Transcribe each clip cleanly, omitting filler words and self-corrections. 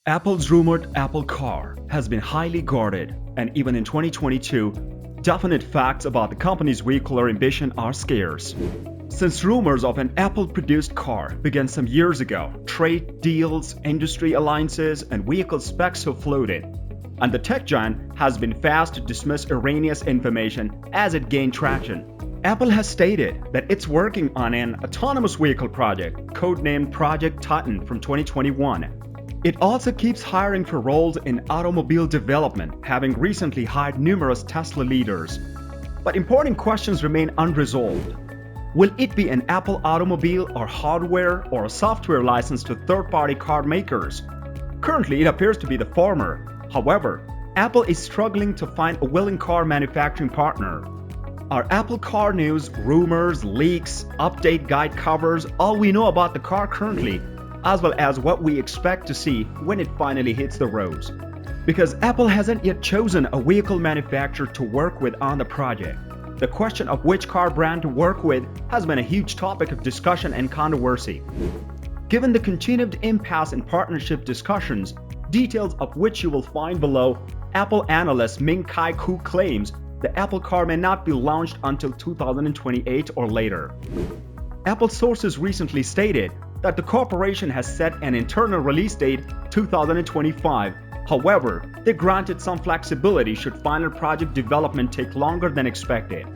Apple's rumored Apple Car has been highly guarded, and even in 2022, definite facts about the company's vehicular ambition are scarce. Since rumors of an Apple-produced car began some years ago, trade deals, industry alliances, and vehicle specs have floated, and the tech giant has been fast to dismiss erroneous information as it gained traction. Apple has stated that it's working on an autonomous vehicle project, codenamed Project Titan, from 2021. It also keeps hiring for roles in automobile development, having recently hired numerous Tesla leaders. But important questions remain unresolved. Will it be an Apple automobile or hardware or a software license to third-party car makers? Currently, it appears to be the former. However, Apple is struggling to find a willing car manufacturing partner. Are Apple Car news, rumors, leaks, update guide covers all we know about the car currently, as well as what we expect to see when it finally hits the roads? Because Apple hasn't yet chosen a vehicle manufacturer to work with on the project. The question of which car brand to work with has been a huge topic of discussion and controversy. Given the continued impasse in partnership discussions, details of which you will find below, Apple analyst Ming-Chi Kuo claims the Apple Car may not be launched until 2028 or later. Apple sources recently stated that the corporation has set an internal release date 2025. However, they granted some flexibility should final project development take longer than expected.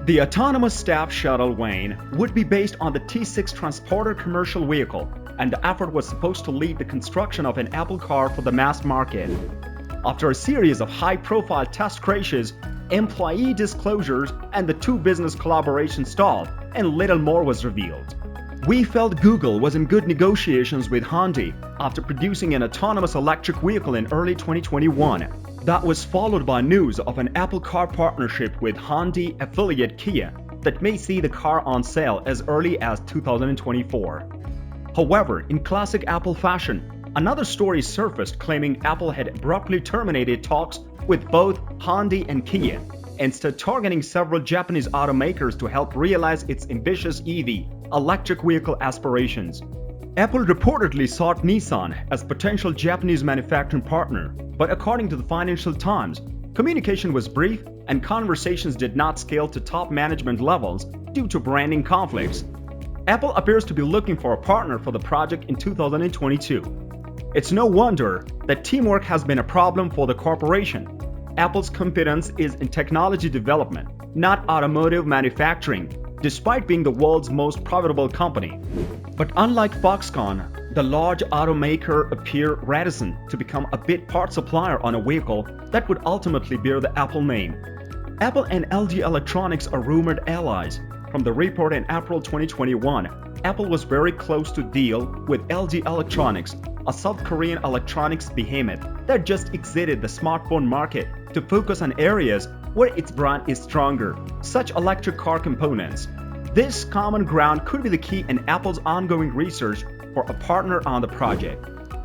The autonomous staff shuttle Wayne would be based on the T6 Transporter commercial vehicle, and the effort was supposed to lead the construction of an Apple Car for the mass market. After a series of high-profile test crashes, employee disclosures, and the two business collaborations stalled, and little more was revealed. We felt Google was in good negotiations with Hyundai after producing an autonomous electric vehicle in early 2021. That was followed by news of an Apple Car partnership with Hyundai affiliate Kia that may see the car on sale as early as 2024. However, in classic Apple fashion, another story surfaced claiming Apple had abruptly terminated talks with both Hyundai and Kia, instead targeting several Japanese automakers to help realize its ambitious EV, electric vehicle aspirations. Apple reportedly sought Nissan as potential Japanese manufacturing partner, but according to the Financial Times, communication was brief and conversations did not scale to top management levels due to branding conflicts. Apple appears to be looking for a partner for the project in 2022. It's no wonder that teamwork has been a problem for the corporation. Apple's competence is in technology development, not automotive manufacturing, despite being the world's most profitable company. But unlike Foxconn, the large automaker appear reticent to become a bit part supplier on a vehicle that would ultimately bear the Apple name. Apple and LG Electronics are rumored allies. From the report in April 2021, Apple was very close to deal with LG Electronics, a South Korean electronics behemoth that just exited the smartphone market to focus on areas where its brand is stronger, such electric car components. This common ground could be the key in Apple's ongoing research for a partner on the project.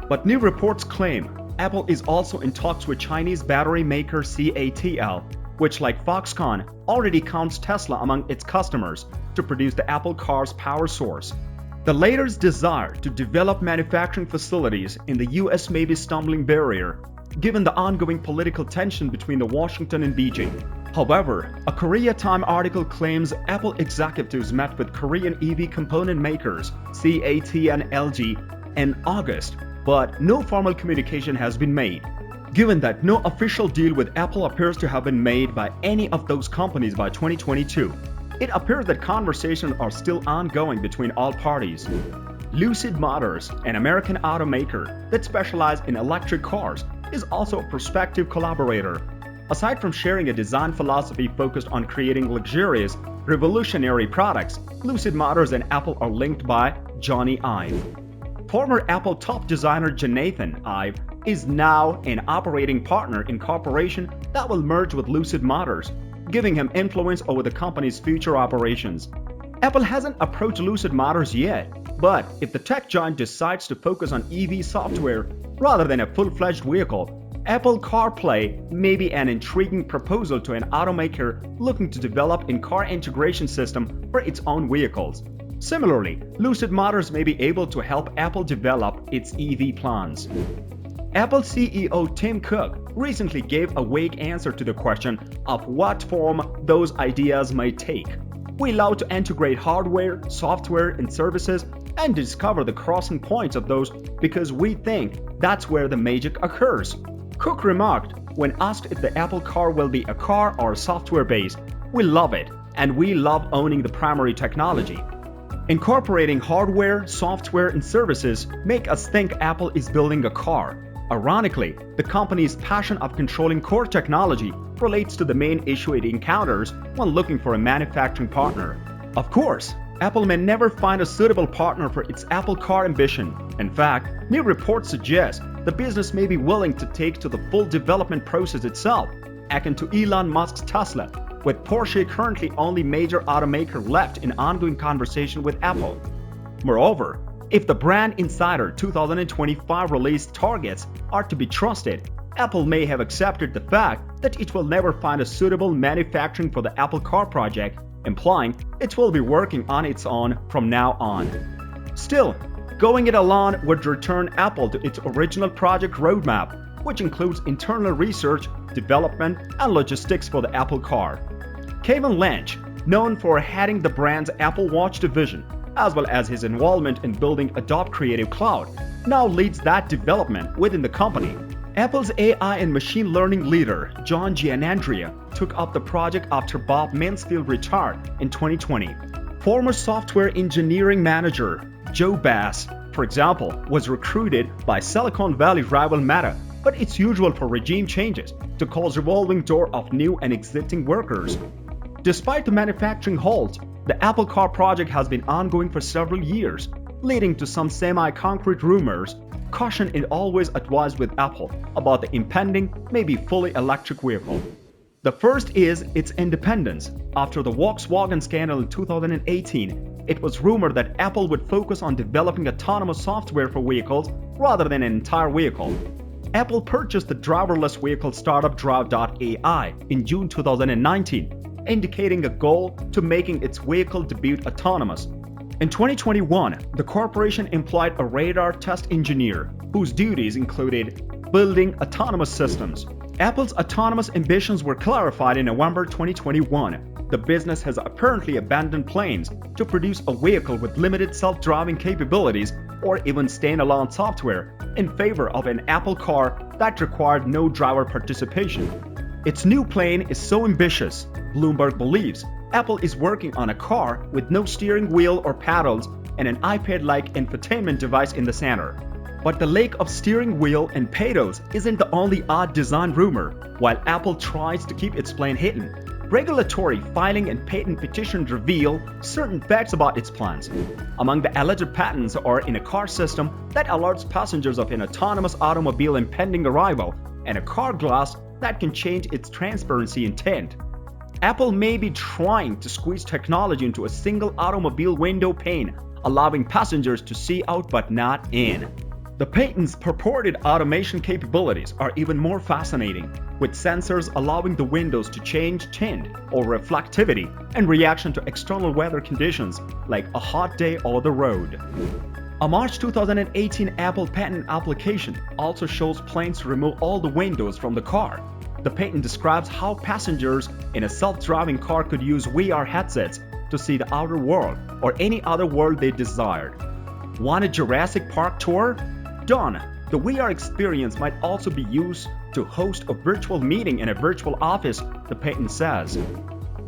But new reports claim Apple is also in talks with Chinese battery maker CATL, which, like Foxconn, already counts Tesla among its customers to produce the Apple Car's power source. The latter's desire to develop manufacturing facilities in the US may be a stumbling barrier, given the ongoing political tension between Washington and Beijing. However, a Korea Time article claims Apple executives met with Korean EV component makers, CAT and LG, in August, but no formal communication has been made. Given that no official deal with Apple appears to have been made by any of those companies by 2022, it appears that conversations are still ongoing between all parties. Lucid Motors, an American automaker that specializes in electric cars, is also a prospective collaborator. Aside from sharing a design philosophy focused on creating luxurious, revolutionary products, Lucid Motors and Apple are linked by Johnny Ive. Former Apple top designer Jonathan Ive is now an operating partner in corporation that will merge with Lucid Motors, giving him influence over the company's future operations. Apple hasn't approached Lucid Motors yet, but if the tech giant decides to focus on EV software rather than a full-fledged vehicle, Apple CarPlay may be an intriguing proposal to an automaker looking to develop in-car integration system for its own vehicles. Similarly, Lucid Motors may be able to help Apple develop its EV plans. Apple CEO Tim Cook recently gave a vague answer to the question of what form those ideas might take. We love to integrate hardware, software, and services and discover the crossing points of those because we think that's where the magic occurs. Cook remarked when asked if the Apple car will be a car or software-based, "We love it, and we love owning the primary technology." Incorporating hardware, software, and services make us think Apple is building a car. Ironically, the company's passion of controlling core technology relates to the main issue it encounters when looking for a manufacturing partner. Of course, Apple may never find a suitable partner for its Apple car ambition. In fact, new reports suggest the business may be willing to take to the full development process itself, akin to Elon Musk's Tesla, with Porsche currently only major automaker left in ongoing conversation with Apple. Moreover, if the Brand Insider 2025 release targets are to be trusted, Apple may have accepted the fact that it will never find a suitable manufacturing for the Apple car project, implying it will be working on its own from now on. Still, going it alone would return Apple to its original project roadmap, which includes internal research, development, and logistics for the Apple car. Kevin Lynch, known for heading the brand's Apple Watch division, as well as his involvement in building Adobe Creative Cloud, now leads that development within the company. Apple's AI and machine learning leader, John Giannandrea, took up the project after Bob Mansfield retired in 2020. Former software engineering manager Joe Bass, for example, was recruited by Silicon Valley rival Meta, but it's usual for regime changes to cause revolving door of new and existing workers. Despite the manufacturing halt, the Apple car project has been ongoing for several years, leading to some semi-concrete rumors. Caution is always advised with Apple about the impending, maybe fully electric vehicle. The first is its independence. After the Volkswagen scandal in 2018, it was rumored that Apple would focus on developing autonomous software for vehicles rather than an entire vehicle. Apple purchased the driverless vehicle startup Drive.ai in June 2019, indicating a goal to making its vehicle debut autonomous. In 2021, the corporation employed a radar test engineer whose duties included building autonomous systems. Apple's autonomous ambitions were clarified in November 2021. The business has apparently abandoned plans to produce a vehicle with limited self-driving capabilities or even standalone software in favor of an Apple car that required no driver participation. Its new plan is so ambitious, Bloomberg believes Apple is working on a car with no steering wheel or paddles and an iPad-like infotainment device in the center. But the lack of steering wheel and pedals isn't the only odd design rumor. While Apple tries to keep its plan hidden, regulatory filing and patent petitions reveal certain facts about its plans. Among the alleged patents are in a car system that alerts passengers of an autonomous automobile impending arrival and a car glass that can change its transparency and tint. Apple may be trying to squeeze technology into a single automobile window pane, allowing passengers to see out but not in. The patent's purported automation capabilities are even more fascinating, with sensors allowing the windows to change tint or reflectivity in reaction to external weather conditions like a hot day or the road. A March 2018 Apple patent application also shows plans to remove all the windows from the car. The patent describes how passengers in a self-driving car could use VR headsets to see the outer world or any other world they desired. Want a Jurassic Park tour? Done! The VR experience might also be used to host a virtual meeting in a virtual office, the patent says.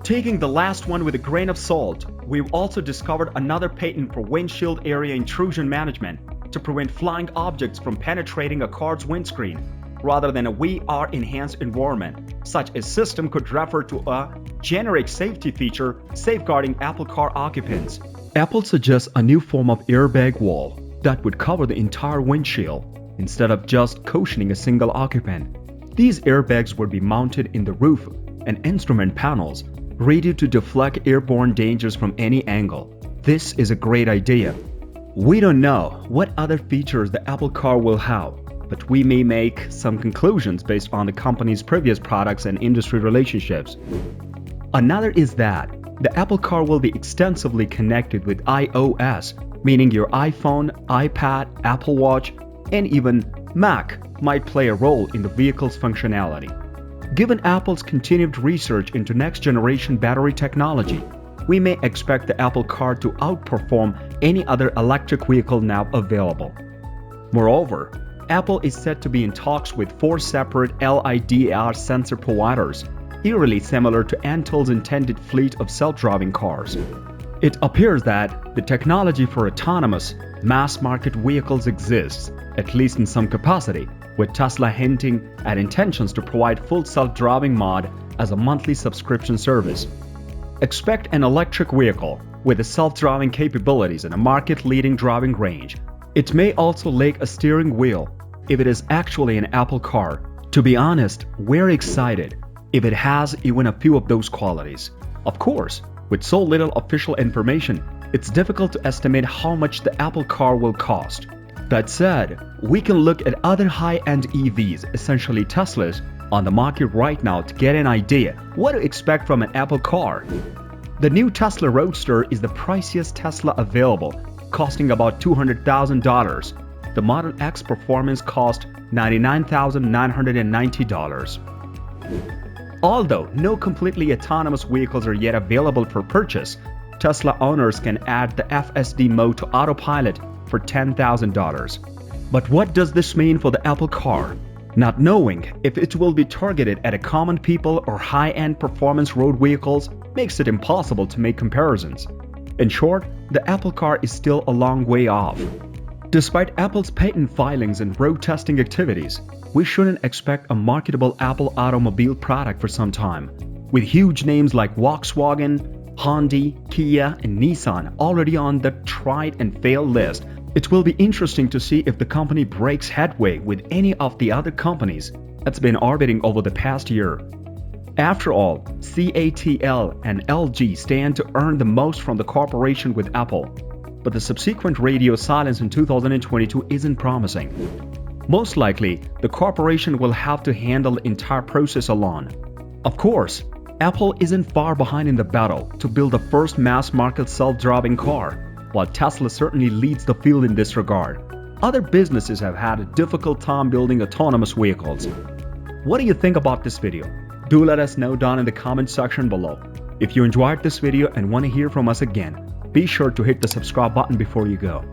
Taking the last one with a grain of salt, we've also discovered another patent for windshield area intrusion management to prevent flying objects from penetrating a car's windscreen, rather than a VR-enhanced environment. Such a system could refer to a generic safety feature safeguarding Apple car occupants. Apple suggests a new form of airbag wall that would cover the entire windshield, instead of just cushioning a single occupant. These airbags would be mounted in the roof and instrument panels, ready to deflect airborne dangers from any angle. This is a great idea. We don't know what other features the Apple car will have, but we may make some conclusions based on the company's previous products and industry relationships. Another is that the Apple car will be extensively connected with iOS, meaning your iPhone, iPad, Apple Watch, and even Mac might play a role in the vehicle's functionality. Given Apple's continued research into next-generation battery technology, we may expect the Apple Car to outperform any other electric vehicle now available. Moreover, Apple is said to be in talks with 4 separate LiDAR sensor providers, eerily similar to Intel's intended fleet of self-driving cars. It appears that the technology for autonomous, mass-market vehicles exists, at least in some capacity, with Tesla hinting at intentions to provide full self-driving mode as a monthly subscription service. Expect an electric vehicle with the self-driving capabilities and a market-leading driving range. It may also lack a steering wheel if it is actually an Apple Car. To be honest, we're excited if it has even a few of those qualities. Of course, with so little official information, it's difficult to estimate how much the Apple Car will cost. That said, we can look at other high-end EVs, essentially Teslas, on the market right now to get an idea what to expect from an Apple Car. The new Tesla Roadster is the priciest Tesla available, costing about $200,000. The Model X Performance cost $99,990. Although no completely autonomous vehicles are yet available for purchase, Tesla owners can add the FSD mode to autopilot for $10,000. But what does this mean for the Apple Car? Not knowing if it will be targeted at a common people or high-end performance road vehicles makes it impossible to make comparisons. In short, the Apple Car is still a long way off. Despite Apple's patent filings and road testing activities, we shouldn't expect a marketable Apple automobile product for some time. With huge names like Volkswagen, Hyundai, Kia, and Nissan already on the tried and failed list, it will be interesting to see if the company breaks headway with any of the other companies that's been orbiting over the past year. After all, CATL and LG stand to earn the most from the cooperation with Apple, but the subsequent radio silence in 2022 isn't promising. Most likely, the corporation will have to handle the entire process alone. Of course, Apple isn't far behind in the battle to build the first mass-market self-driving car, while Tesla certainly leads the field in this regard. Other businesses have had a difficult time building autonomous vehicles. What do you think about this video? Do let us know down in the comment section below. If you enjoyed this video and want to hear from us again, be sure to hit the subscribe button before you go.